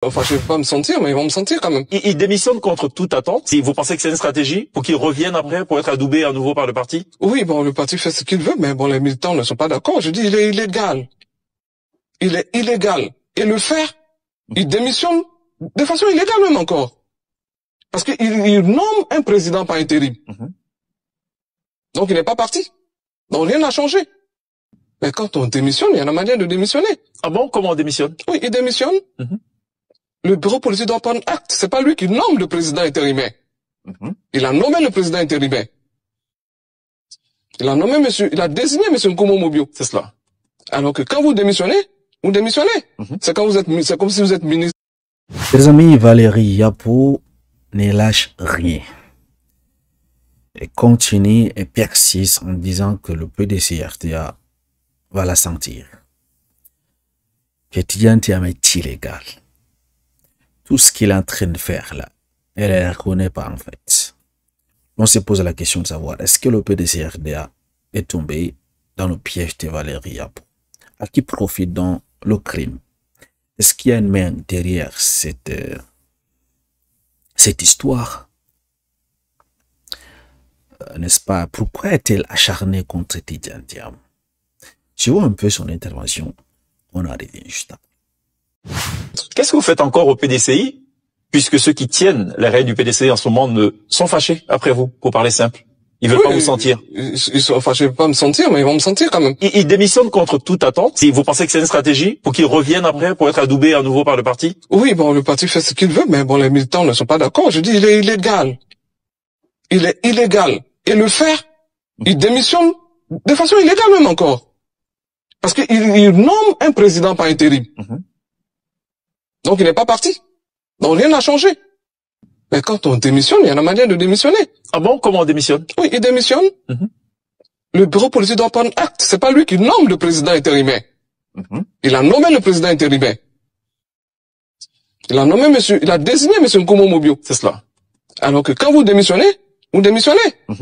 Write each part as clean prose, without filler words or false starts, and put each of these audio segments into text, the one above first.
Enfin, je vais pas me sentir, mais ils vont me sentir quand même. Il démissionne contre toute attente. Si vous pensez que c'est une stratégie pour qu'il revienne après pour être adoubé à nouveau par le parti? Oui, bon, le parti fait ce qu'il veut, mais bon, les militants ne sont pas d'accord. Je dis, il est illégal. Il est illégal. Et le faire, il démissionne de façon illégale même encore. Parce qu'il nomme un président par intérim. Donc il n'est pas parti. Donc rien n'a changé. Mais quand on démissionne, il y a la manière de démissionner. Ah bon? Comment on démissionne? Oui, il démissionne. Le bureau politique doit prendre acte. C'est pas lui qui nomme le président intérimaire. Il a nommé le président intérimaire. Il a désigné monsieur Nkomo Mobio. C'est cela. Alors que quand vous démissionnez, c'est c'est comme si vous êtes ministre. Les amis, Valérie Yapo ne lâche rien. Et continue et persiste en disant que le PDC-RTA va la sentir. Que Tidjane Thiam est illégal. Tout ce qu'il est en train de faire là, elle ne reconnaît pas en fait. On se pose la question de savoir, est-ce que le PDC-RTA est tombé dans le piège de Valérie Yapo? À qui profite donc le crime? Est-ce qu'il y a une main derrière cette histoire? N'est-ce pas? Pourquoi est-elle acharnée contre Tidjane Thiam? Je vois un peu son intervention. On en revient juste après. Qu'est-ce que vous faites encore au PDCI, puisque ceux qui tiennent les rênes du PDCI en ce moment sont fâchés après vous, pour parler simple? Ils veulent pas vous sentir. Ils sont fâchés, pas me sentir, mais ils vont me sentir quand même. Il démissionne contre toute attente. Si vous pensez que c'est une stratégie pour qu'il revienne après pour être adoubé à nouveau par le parti? Oui, bon, le parti fait ce qu'il veut, mais bon, les militants ne sont pas d'accord. Je dis, il est illégal. Il est illégal. Et le faire, il démissionne de façon illégale même encore. Parce qu'il nomme un président par intérim. Donc il n'est pas parti. Donc rien n'a changé. Mais quand on démissionne, il y a la manière de démissionner. Ah bon? Comment on démissionne? Oui, il démissionne. Le bureau politique doit prendre acte. C'est pas lui qui nomme le président intérimaire. Il a nommé le président intérimaire. Il a désigné monsieur Nkomo Mobio. C'est cela. Alors que quand vous démissionnez,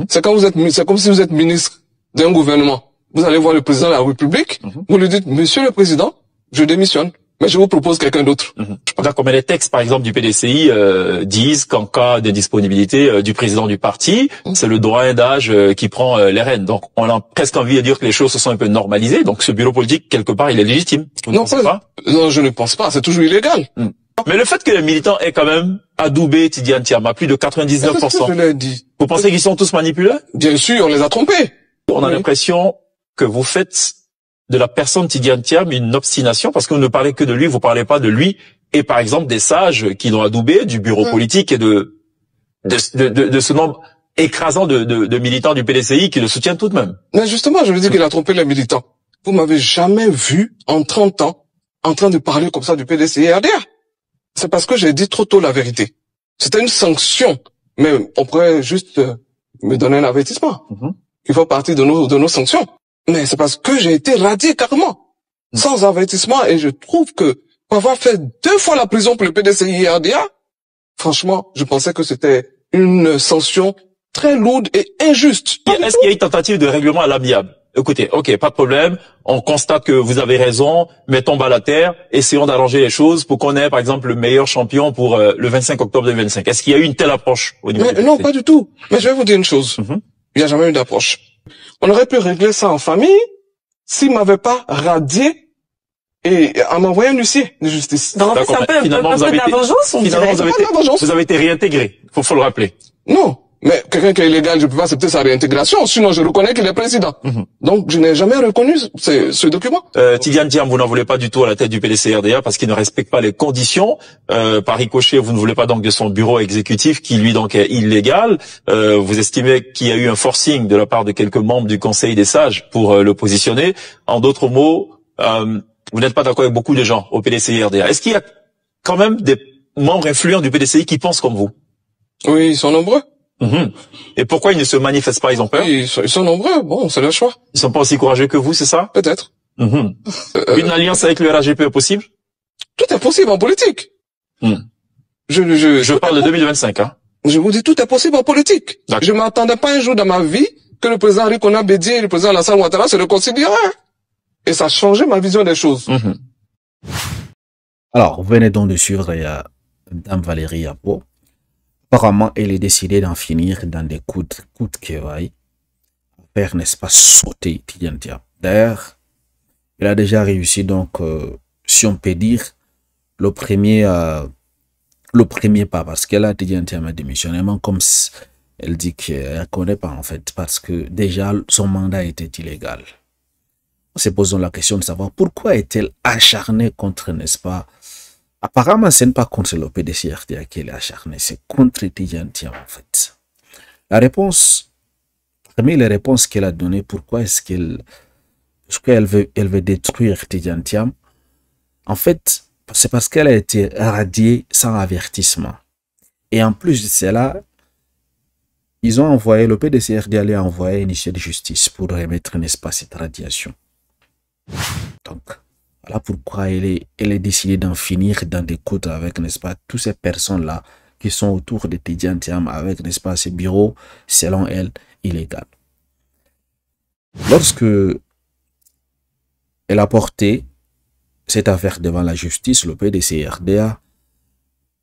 c'est comme si vous êtes ministre d'un gouvernement. Vous allez voir le président de la République, vous lui dites, monsieur le président, je démissionne, mais je vous propose quelqu'un d'autre. D'accord, mais les textes, par exemple, du PDCI disent qu'en cas d'indisponibilité du président du parti, c'est le doyen d'âge qui prend les rênes. Donc, on a presque envie de dire que les choses se sont un peu normalisées. Donc, ce bureau politique, quelque part, il est légitime. Vous ne pensez pas? Non, je ne pense pas. C'est toujours illégal. Mais le fait que les militants aient quand même adoubé Tidjane Thiam à plus de 99%. C'est ce que je l'ai dit. Vous pensez qu'ils sont tous manipulés? Bien sûr, on les a trompés. On a l'impression que vous faites de la personne Tidjane Thiam une obstination parce que vous ne parlez que de lui, vous parlez pas de lui et par exemple des sages qui l'ont adoubé, du bureau politique et de ce nombre écrasant de militants du PDCI qui le soutiennent tout de même. Mais justement, je veux dire qu'il a trompé les militants. Vous m'avez jamais vu en 30 ans en train de parler comme ça du PDCI et RDA. C'est parce que j'ai dit trop tôt la vérité. C'était une sanction, mais on pourrait juste me donner un avertissement. Il faut partir de nos sanctions. Mais c'est parce que j'ai été radié carrément, sans avertissement, et je trouve que pour avoir fait 2 fois la prison pour le PDCI et RDA, franchement, je pensais que c'était une sanction très lourde et injuste. Est-ce qu'il y a une tentative de règlement à l'amiable? Écoutez, ok, pas de problème, on constate que vous avez raison, mettons bas la terre, essayons d'arranger les choses pour qu'on ait par exemple le meilleur champion pour le 25 octobre 2025. Est-ce qu'il y a eu une telle approche au niveau du Non, pas du tout. Mais je vais vous dire une chose. Il n'y a jamais eu d'approche. On aurait pu régler ça en famille s'il m'avait pas radié et en m'envoyant un huissier de justice. Donc, c'est un peu de la vengeance, on dirait. Vous avez été réintégré, faut le rappeler. Non, mais quelqu'un qui est illégal, je peux pas accepter sa réintégration, sinon je reconnais qu'il est président. Donc, je n'ai jamais reconnu ce document. Tidjane Thiam, vous n'en voulez pas du tout à la tête du PDC-RDA parce qu'il ne respecte pas les conditions. Par ricochet, vous ne voulez pas donc de son bureau exécutif qui, lui, donc, est illégal. Vous estimez qu'il y a eu un forcing de la part de quelques membres du Conseil des sages pour le positionner. En d'autres mots, vous n'êtes pas d'accord avec beaucoup de gens au PDCI-RDA. Est-ce qu'il y a quand même des membres influents du PDCI qui pensent comme vous? Oui, ils sont nombreux. Et pourquoi ils ne se manifestent pas? Ils ont peur? Oui, ils sont nombreux. Bon, c'est leur choix. Ils sont pas aussi courageux que vous, c'est ça? Peut-être. Une alliance avec le RHGP est possible? Tout est possible en politique. Je parle de 2025, hein. Je vous dis, tout est possible en politique. Je m'attendais pas un jour dans ma vie que le président Rikona Bédié et le président Alassane Ouattara se réconcilieraient. Et ça a changé ma vision des choses. Alors, vous venez donc de suivre Dame Valérie Yapo. Apparemment, elle est décidée d'en finir dans des coups de kévaï. Faire, n'est-ce pas, sauter Tidjane Thiam. D'ailleurs, elle a déjà réussi, donc, si on peut dire, le premier pas, parce qu'elle a Tidjane Thiam a démissionné, comme elle dit qu'elle ne connaît pas, en fait, parce que déjà, son mandat était illégal. On se pose la question de savoir pourquoi est-elle acharnée contre, n'est-ce pas? Apparemment, ce n'est pas contre le PDCRDA qu'elle est acharnée, c'est contre Tidjane Thiam, en fait. La réponse, parmi les réponses qu'elle a données, pourquoi est-ce qu'elle veut détruire Tidjane Thiam? En fait, c'est parce qu'elle a été radiée sans avertissement. Et en plus de cela, ils ont envoyé, le PDCRDA lui a envoyé un huissier de justice pour remettre, n'est-ce pas, cette radiation. Donc, voilà pourquoi elle est décidée d'en finir dans des côtes avec, n'est-ce pas, toutes ces personnes-là qui sont autour de Tidjane Thiam avec, n'est-ce pas, ces bureaux, selon elle, illégaux. Lorsque elle a porté cette affaire devant la justice, le PDCRDA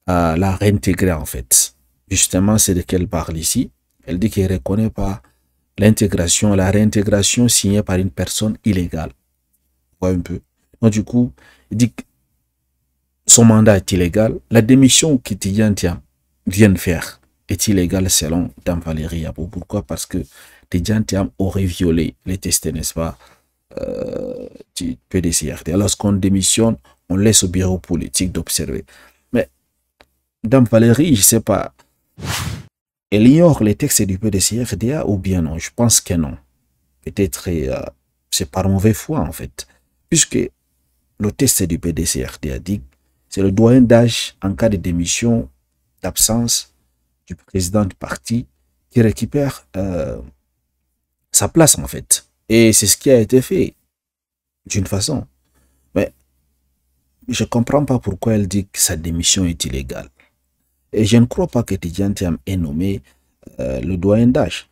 l'a réintégrée, en fait. Justement, c'est de qu'elle parle ici. Elle dit qu'elle ne reconnaît pas l'intégration, la réintégration signée par une personne illégale. Vous voyez un peu. Donc, du coup, il dit que son mandat est illégal. La démission que Tidjane Thiam vient de faire est illégale selon Dame Valérie Yapo. Pourquoi? Parce que Tidjane Thiam aurait violé les tests, n'est-ce pas, du PDCRDA. Lorsqu'on démissionne, on laisse au bureau politique d'observer. Mais Dame Valérie, je ne sais pas, elle ignore les textes du PDCRDA ou bien non? Je pense que non. Peut-être c'est par mauvaise foi, en fait. Puisque le test du PDCRDA dit que c'est le doyen d'âge en cas de démission, d'absence du président du parti qui récupère sa place, en fait. Et c'est ce qui a été fait d'une façon. Mais je ne comprends pas pourquoi elle dit que sa démission est illégale. Et je ne crois pas que Tidjane Thiam ait nommé le doyen d'âge.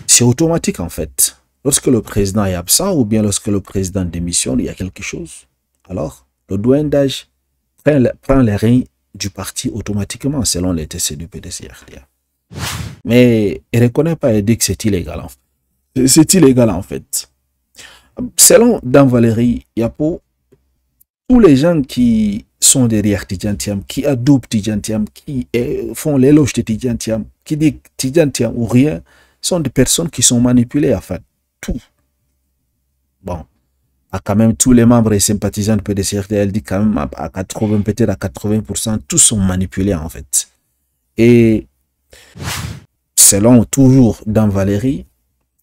C'est automatique, en fait. Lorsque le président est absent ou bien lorsque le président démissionne, il y a quelque chose. Alors, le doyen d'âge prend les règnes du parti automatiquement selon les tests du PDCRDA. Mais il ne reconnaît pas et dit que c'est illégal, en fait. C'est illégal, en fait. Selon Dame Valérie Yapo, tous les gens qui sont derrière Tidjane Thiam, qui adoptent Tidjane Thiam, qui font l'éloge de Tidjane Thiam, qui disent Tidjane Thiam ou rien, sont des personnes qui sont manipulées, enfin, tout. Bon, à quand même tous les membres et sympathisants du PDCRDA, elle dit quand même à 80, peut-être à 80%, tous sont manipulés, en fait. Et selon toujours Dame Valérie,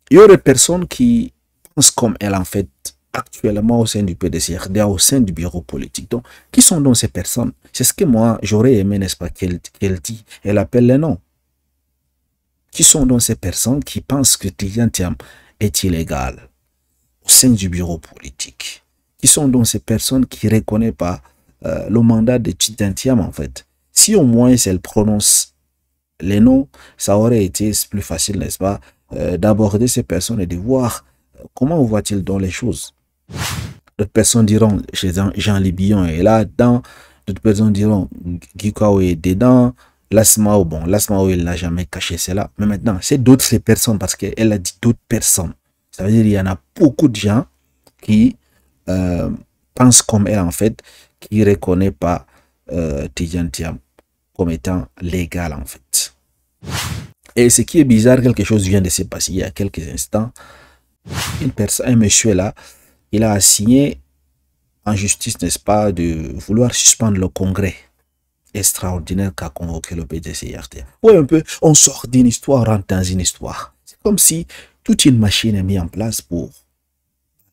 il y aurait des personnes qui pensent comme elle, en fait, actuellement au sein du PDCRDA, au sein du bureau politique. Donc, qui sont donc ces personnes? C'est ce que moi, j'aurais aimé, n'est-ce pas, qu'elle dit. Elle appelle les noms. Qui sont donc ces personnes qui pensent que Tidjane Thiam est illégal au sein du bureau politique? Qui sont donc ces personnes qui ne reconnaissent pas le mandat de Tidjane Thiam, en fait? Si au moins elle prononce les noms, ça aurait été plus facile, n'est-ce pas, d'aborder ces personnes et de voir comment voit-il dans les choses. D'autres personnes diront, Jean Libillon est là-dedans, d'autres personnes diront, Gikao est dedans, Lasmao, bon, Lasmao, il n'a jamais caché cela. Mais maintenant, c'est d'autres personnes, parce qu'elle a dit d'autres personnes. Ça veut dire qu'il y en a beaucoup de gens qui pensent comme elle, en fait, qui ne reconnaissent pas Tidjane Thiam comme étant légal, en fait. Et ce qui est bizarre, quelque chose vient de se passer il y a quelques instants. Une personne, un monsieur là, il a assigné en justice, n'est-ce pas, de vouloir suspendre le congrès extraordinaire qu'a convoqué le PDCRDA. Oui, un peu, on sort d'une histoire, on rentre dans une histoire. C'est comme si toute une machine est mise en place pour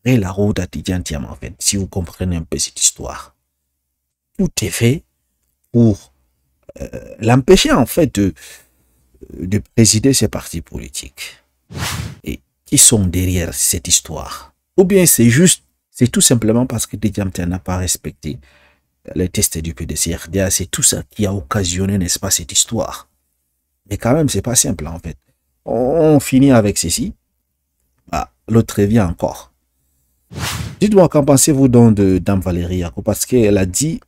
barrer la route à Tidjane Thiam, en fait, si vous comprenez un peu cette histoire. Tout est fait pour l'empêcher, en fait, de présider ces partis politiques. Et qui sont derrière cette histoire? Ou bien c'est juste, c'est tout simplement parce que Tidjane Thiam n'a pas respecté les tests du PDCRDA. C'est tout ça qui a occasionné, n'est-ce pas, cette histoire. Mais quand même, c'est pas simple, en fait. On finit avec ceci. Ah, l'autre revient encore. Dites-moi, qu'en pensez-vous donc de Dame Valérie Yapo? Parce qu'elle a dit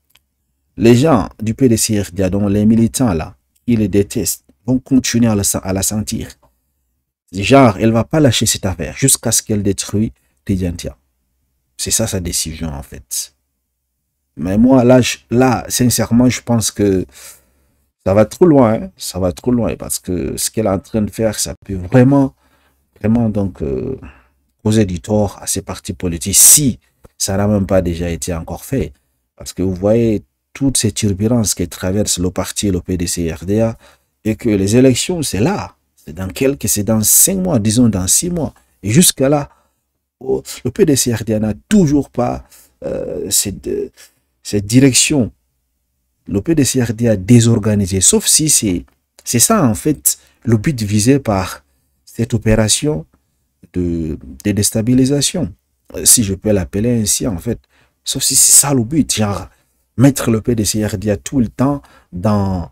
les gens du PDCRDA, dont les militants là, qui les détestent, vont continuer à la sentir. Genre, elle va pas lâcher cette affaire jusqu'à ce qu'elle détruise Tidjantia. C'est ça sa décision en fait. Mais moi, là, sincèrement, je pense que ça va trop loin. Hein? Ça va trop loin parce que ce qu'elle est en train de faire, ça peut vraiment donc causer du tort à ces partis politiques si ça n'a même pas déjà été encore fait. Parce que vous voyez toutes ces turbulences qui traversent le parti, le PDC-RDA, et que les élections, c'est là. C'est dans 5 mois, disons dans 6 mois. Et jusqu'à là, le PDC-RDA n'a toujours pas cette direction. Le PDC-RDA désorganisé, sauf si c'est ça en fait le but visé par cette opération de déstabilisation, si je peux l'appeler ainsi en fait, sauf si c'est ça le but, genre mettre le PDC-RDA tout le temps dans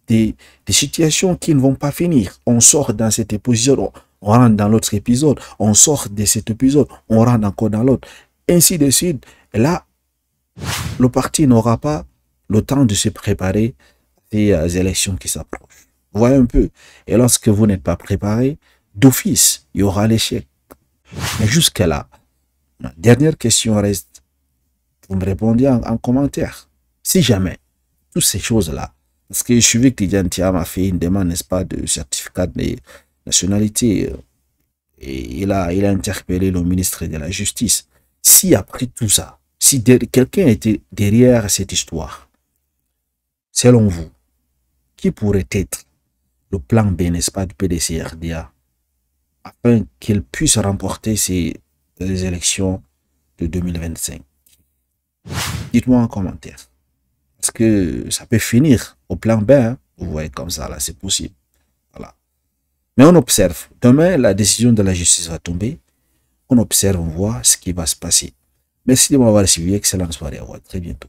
des situations qui ne vont pas finir. On sort dans cet épisode, on rentre dans l'autre épisode, on sort de cet épisode, on rentre encore dans l'autre, ainsi de suite. Et là, le parti n'aura pas le temps de se préparer des élections qui s'approchent. Vous voyez un peu. Et lorsque vous n'êtes pas préparé, d'office, il y aura l'échec. Mais jusqu'à là, ma dernière question reste, vous me répondez en commentaire. Si jamais, toutes ces choses-là, parce que je suis vu que Tidjantia m'a fait une demande, n'est-ce pas, de certificat de nationalité, et il a interpellé le ministre de la Justice. Si après tout ça, si quelqu'un était derrière cette histoire, selon vous, qui pourrait être le plan B, n'est-ce pas, du PDC-RDA afin qu'il puisse remporter les élections de 2025? Dites-moi en commentaire. Parce que ça peut finir au plan B, hein? Vous voyez comme ça, là, c'est possible. Voilà. Mais on observe. Demain, la décision de la justice va tomber. On observe, on voit ce qui va se passer. Merci de m'avoir suivi. Excellente soirée. À vous. À très bientôt.